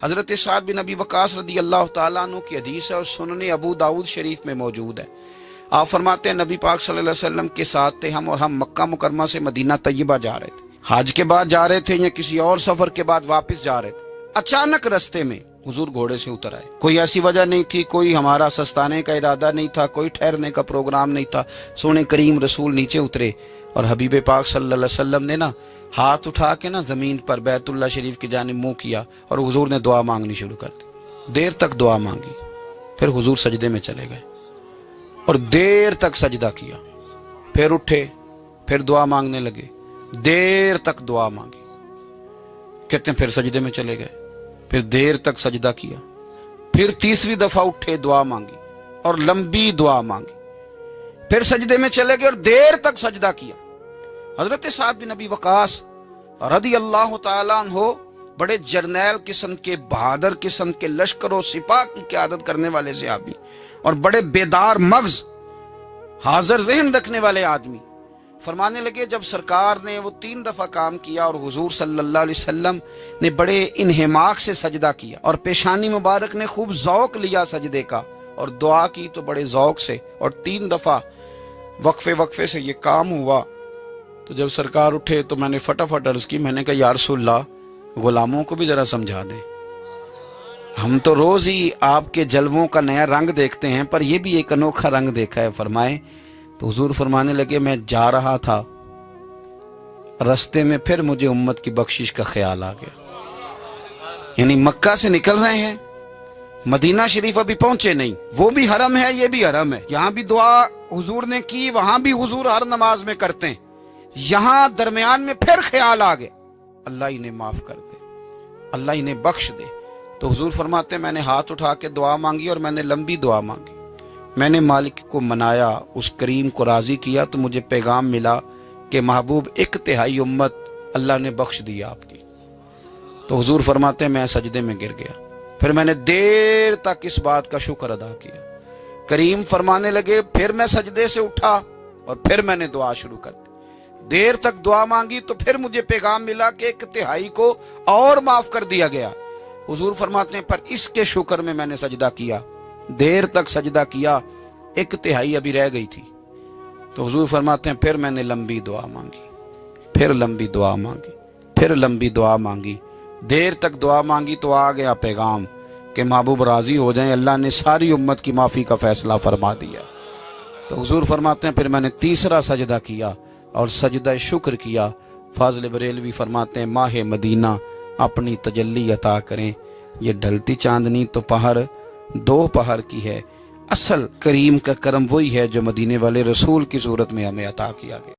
حضرت سعد بن ابی وقاص رضی اللہ تعالیٰ عنہ کی حدیث ہے اور سنن ابو داؤد شریف میں موجود ہے۔ آپ فرماتے ہیں نبی پاک صلی اللہ علیہ وسلم کے ساتھ تھے ہم، اور ہم مکہ مکرمہ سے مدینہ طیبہ جا رہے تھے، حج کے بعد جا رہے تھے یا کسی اور سفر کے بعد واپس جا رہے تھے۔ اچانک رستے میں حضور گھوڑے سے اتر آئے، کوئی ایسی وجہ نہیں تھی، کوئی ہمارا سستانے کا ارادہ نہیں تھا، کوئی ٹھہرنے کا پروگرام نہیں تھا۔ سونے کریم رسول نیچے اترے اور حبیب پاک صلی اللہ علیہ وسلم نے ہاتھ اٹھا کے زمین پر بیت اللہ شریف کی جانب منہ کیا اور حضور نے دعا مانگنی شروع کر دی۔ دیر تک دعا مانگی، پھر حضور سجدے میں چلے گئے اور دیر تک سجدہ کیا، پھر اٹھے، پھر دعا مانگنے لگے، دیر تک دعا مانگی، کہتے ہیں پھر سجدے میں چلے گئے، پھر دیر تک سجدہ کیا، پھر تیسری دفعہ اٹھے دعا مانگی اور لمبی دعا مانگی، پھر سجدے میں چلے گئے اور دیر تک سجدہ کیا۔ حضرت سعد بن ابی وقاص رضی اللہ تعالیٰ عنہ بڑے جرنیل قسم کے، بہادر قسم کے، لشکر و سپاہ کی قیادت کرنے والے صحابی اور بڑے بیدار مغز، حاضر ذہن رکھنے والے آدمی، فرمانے لگے جب سرکار نے وہ 3 دفعہ کام کیا اور حضور صلی اللہ علیہ وسلم نے بڑے انہماک سے سجدہ کیا اور پیشانی مبارک نے خوب ذوق لیا سجدے کا اور دعا کی تو بڑے ذوق سے، اور 3 دفعہ وقفے سے یہ کام ہوا، تو جب سرکار اٹھے تو میں نے فٹافٹ عرض کی، میں نے کہا یا رسول اللہ غلاموں کو بھی ذرا سمجھا دیں، ہم تو روز ہی آپ کے جلووں کا نیا رنگ دیکھتے ہیں پر یہ بھی ایک انوکھا رنگ دیکھا ہے۔ فرمائے تو حضور فرمانے لگے میں جا رہا تھا، رستے میں پھر مجھے امت کی بخشش کا خیال آ گیا۔ یعنی مکہ سے نکل رہے ہیں، مدینہ شریف ابھی پہنچے نہیں، وہ بھی حرم ہے یہ بھی حرم ہے، یہاں بھی دعا حضور نے کی، وہاں بھی حضور ہر نماز میں کرتے ہیں، یہاں درمیان میں پھر خیال آ گیا اللہ انہیں معاف کر دے، اللہ انہیں بخش دے۔ تو حضور فرماتے ہیں میں نے ہاتھ اٹھا کے دعا مانگی اور میں نے لمبی دعا مانگی، میں نے مالک کو منایا، اس کریم کو راضی کیا، تو مجھے پیغام ملا کہ محبوب 1/3 امت اللہ نے بخش دیا آپ کی۔ تو حضور فرماتے ہیں میں سجدے میں گر گیا، پھر میں نے دیر تک اس بات کا شکر ادا کیا۔ کریم فرمانے لگے پھر میں سجدے سے اٹھا اور پھر میں نے دعا شروع کر دی، دیر تک دعا مانگی تو پھر مجھے پیغام ملا کہ 1/3 کو اور معاف کر دیا گیا۔ حضور فرماتے ہیں پر اس کے شکر میں نے سجدہ کیا، دیر تک سجدہ کیا، 1/3 ابھی رہ گئی تھی۔ تو حضور فرماتے ہیں پھر میں نے لمبی دعا مانگی، پھر لمبی دعا مانگی، پھر لمبی دعا مانگی، دیر تک دعا مانگی تو آ گیا پیغام کہ محبوب راضی ہو جائیں، اللہ نے ساری امت کی معافی کا فیصلہ فرما دیا۔ تو حضور فرماتے ہیں پھر میں نے تیسرا سجدہ کیا اور سجدہ شکر کیا۔ فاضل بریلوی فرماتے ہیں ماہ مدینہ اپنی تجلی عطا کریں، یہ ڈھلتی چاندنی تو پہر 2 پہر کی ہے، اصل کریم کا کرم وہی ہے جو مدینے والے رسول کی صورت میں ہمیں عطا کیا گیا۔